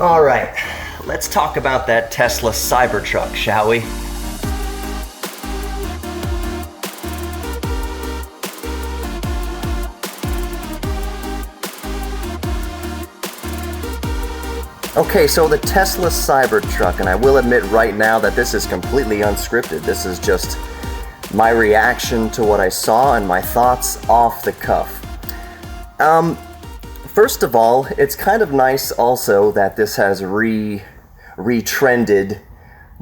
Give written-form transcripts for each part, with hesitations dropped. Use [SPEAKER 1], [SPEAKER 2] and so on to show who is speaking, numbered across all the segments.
[SPEAKER 1] All right, let's talk about that Tesla Cybertruck, shall we? Okay, so the Tesla Cybertruck, and I will admit right now that this is completely unscripted. This is just my reaction to what I saw and my thoughts off the cuff. First of all, it's kind of nice also that this has retrended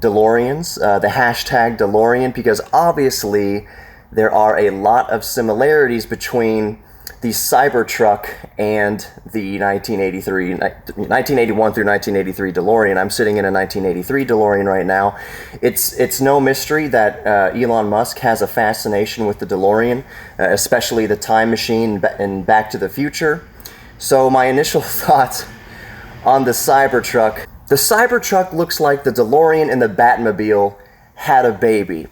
[SPEAKER 1] DeLoreans, the hashtag Delorean, because obviously there are a lot of similarities between the Cybertruck and the 1981 through 1983 DeLorean. I'm sitting in a 1983 DeLorean right now. It's no mystery that Elon Musk has a fascination with the DeLorean, especially the time machine and Back to the Future. So my initial thoughts on the Cybertruck looks like the DeLorean and the Batmobile had a baby.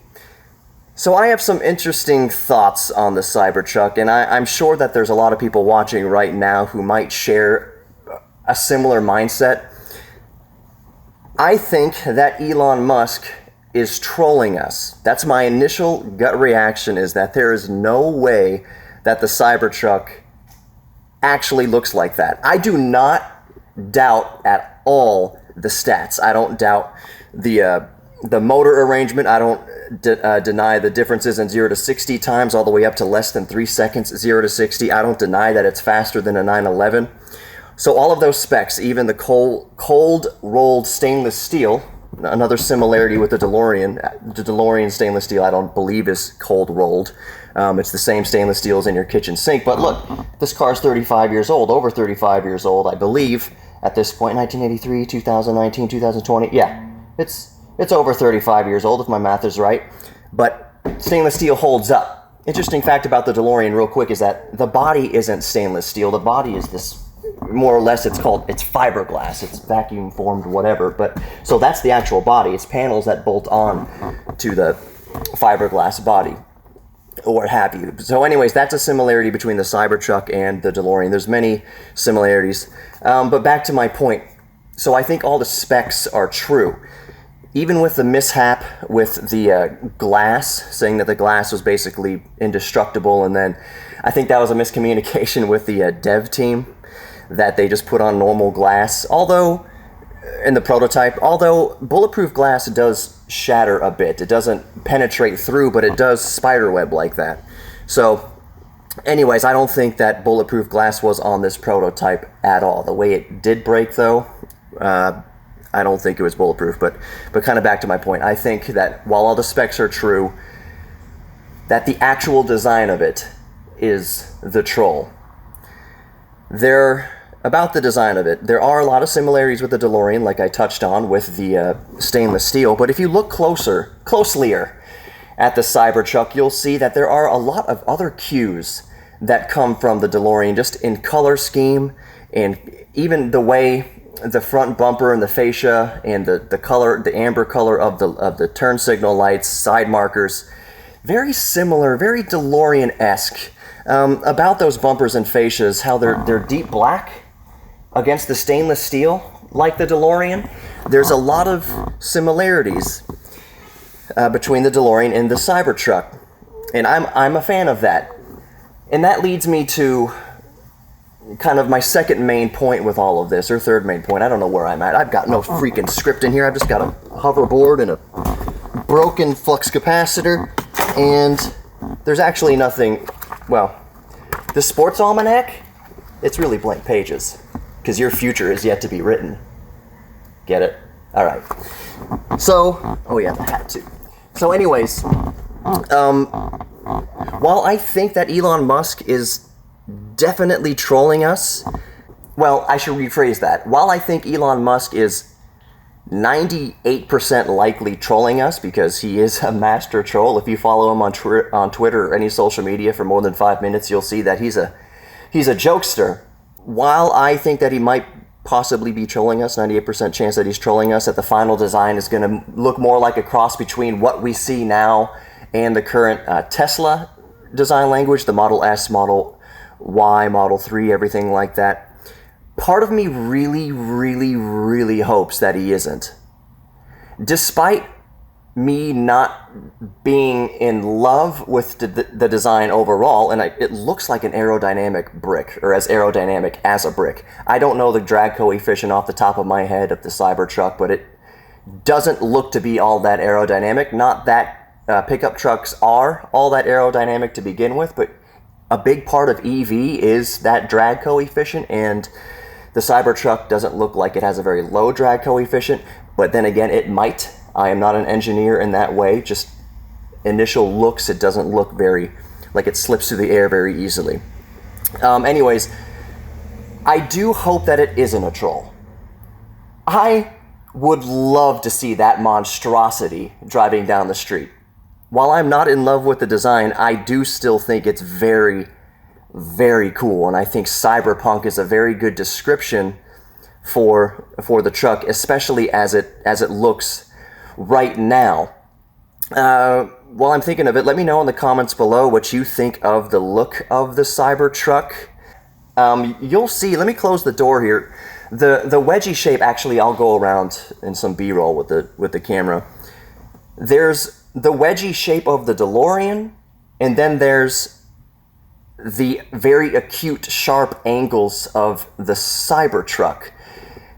[SPEAKER 1] So I have some interesting thoughts on the Cybertruck, and I'm sure that there's a lot of people watching right now who might share a similar mindset. I think that Elon Musk is trolling us. That's my initial gut reaction, is that there is no way that the Cybertruck actually looks like that. I do not doubt at all the stats. I don't doubt the motor arrangement. I don't deny the differences in 0 to 60 times all the way up to less than 3 seconds, 0 to 60. I don't deny that it's faster than a 911. So all of those specs, even the cold rolled stainless steel, another similarity with the DeLorean. The DeLorean stainless steel, I don't believe, is cold rolled. It's the same stainless steel as in your kitchen sink. But look, this car's 35 years old, over 35 years old, I believe, at this point, 1983, 2019, 2020. Yeah, it's over 35 years old, if my math is right. But stainless steel holds up. Interesting fact about the DeLorean, real quick, is that the body isn't stainless steel. The body is this, more or less, it's fiberglass. It's vacuum formed, whatever. But so that's the actual body. It's panels that bolt on to the fiberglass body, or what have you. So anyways, that's a similarity between the Cybertruck and the DeLorean. There's many similarities. But back to my point. So I think all the specs are true. Even with the mishap with the glass, saying that the glass was basically indestructible, and then I think that was a miscommunication with the dev team, that they just put on normal glass. Although, in the prototype, bulletproof glass does shatter a bit. It doesn't penetrate through, but it does spiderweb like that. So, anyways, I don't think that bulletproof glass was on this prototype at all. The way it did break, though, I don't think it was bulletproof, but kind of back to my point. I think that while all the specs are true, that the actual design of it is the troll. About the design of it, there are a lot of similarities with the DeLorean, like I touched on with the stainless steel, but if you look closelier at the Cybertruck, you'll see that there are a lot of other cues that come from the DeLorean, just in color scheme, and even the way the front bumper and the fascia and the color, the amber color of the turn signal lights, side markers, very similar, very DeLorean-esque. About those bumpers and fascias, how they're deep black against the stainless steel, like the DeLorean. There's a lot of similarities between the DeLorean and the Cybertruck, and I'm a fan of that. And that leads me to kind of my second main point with all of this, or third main point. I don't know where I'm at. I've got no freaking script in here. I've just got a hoverboard and a broken flux capacitor, and there's actually nothing. Well, the sports almanac, it's really blank pages, because your future is yet to be written. Get it? All right. So, oh yeah, the hat too. So anyways, while I think that Elon Musk is definitely trolling us, well, I should rephrase that. While I think Elon Musk is 98% likely trolling us, because he is a master troll. If you follow him on Twitter or any social media for more than 5 minutes, you'll see that he's a jokester. While I think that he might possibly be trolling us, 98% chance that he's trolling us, that the final design is going to look more like a cross between what we see now and the current Tesla design language, the Model S, Model Y, Model 3, everything like that. part of me really, really, really hopes that he isn't. Despite me not being in love with the design overall, and it looks like an aerodynamic brick, or as aerodynamic as a brick. I don't know the drag coefficient off the top of my head of the Cybertruck, but it doesn't look to be all that aerodynamic. Not that pickup trucks are all that aerodynamic to begin with, but a big part of EV is that drag coefficient, and the Cybertruck doesn't look like it has a very low drag coefficient, but then again, it might. I am not an engineer in that way. Just initial looks, it doesn't look very, like it slips through the air very easily. Anyways, I do hope that it isn't a troll. I would love to see that monstrosity driving down the street. While I'm not in love with the design, I do still think it's very, very cool, and I think cyberpunk is a very good description for the truck, especially as it looks right now. While I'm thinking of it, let me know in the comments below what you think of the look of the Cybertruck. You'll see, let me close the door here. The wedgie shape, actually, I'll go around in some B-roll with the camera. There's the wedgie shape of the Delorean, and then there's the very acute, sharp angles of the Cybertruck.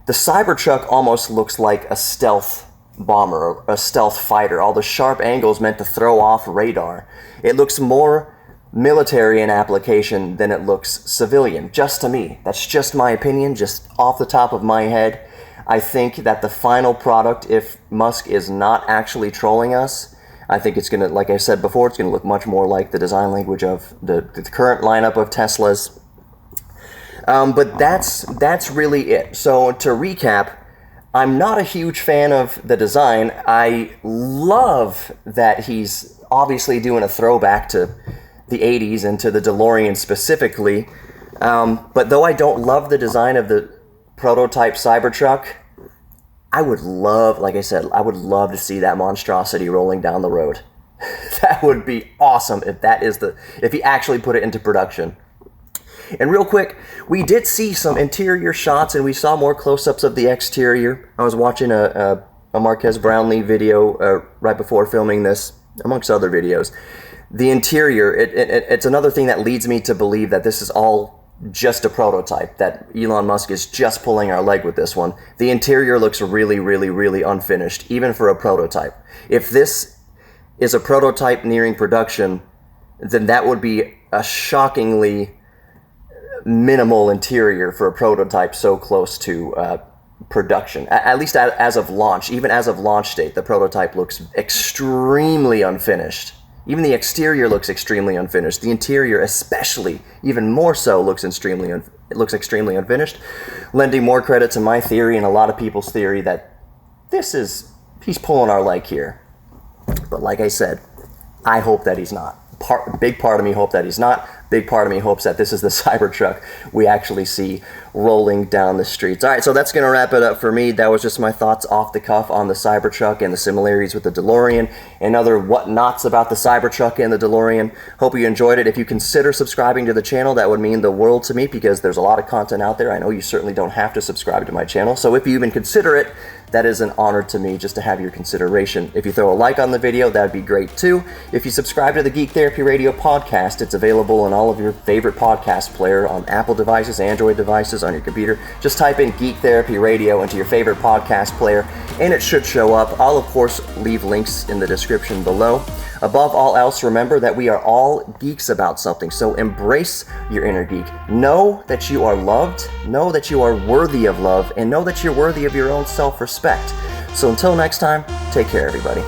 [SPEAKER 1] The Cybertruck almost looks like a stealth bomber, or a stealth fighter. All the sharp angles meant to throw off radar. It looks more military in application than it looks civilian, just to me. That's just my opinion, just off the top of my head. I think that the final product, if Musk is not actually trolling us, I think it's going to, like I said before, it's going to look much more like the design language of the current lineup of Teslas. But that's really it. So to recap, I'm not a huge fan of the design. I love that he's obviously doing a throwback to the 80s and to the Delorean specifically. But though I don't love the design of the prototype Cybertruck, I would love, like I said, I would love to see that monstrosity rolling down the road. That would be awesome if he actually put it into production. And real quick, we did see some interior shots, and we saw more close-ups of the exterior. I was watching a Marquez Brownlee video right before filming this, amongst other videos. The interior, it's another thing that leads me to believe that this is all just a prototype, that Elon Musk is just pulling our leg with this one. The interior looks really, really, really unfinished, even for a prototype. If this is a prototype nearing production, then that would be a shockingly minimal interior for a prototype so close to production. At least as of launch, even as of launch date, the prototype looks extremely unfinished. Even the exterior looks extremely unfinished. The interior, especially, even more so, looks extremely unfinished, lending more credit to my theory and a lot of people's theory that he's pulling our leg here. But like I said, I hope that he's not. Big part of me hope that he's not. Big part of me hopes that this is the Cybertruck we actually see rolling down the streets. All right, so that's going to wrap it up for me. That was just my thoughts off the cuff on the Cybertruck and the similarities with the Delorean and other whatnots about the Cybertruck and the Delorean. Hope you enjoyed it. If you consider subscribing to the channel, that would mean the world to me, because there's a lot of content out there. I know you certainly don't have to subscribe to my channel, so if you even consider it, that is an honor to me just to have your consideration. If you throw a like on the video, that'd be great too. If you subscribe to the Geek Therapy Radio podcast, it's available on all of your favorite podcast player, on Apple devices, Android devices, on your computer. Just type in Geek Therapy Radio into your favorite podcast player, and it should show up. I'll, of course, leave links in the description below. Above all else, remember that we are all geeks about something, so embrace your inner geek. Know that you are loved, know that you are worthy of love, and know that you're worthy of your own self-respect. So until next time, take care, everybody.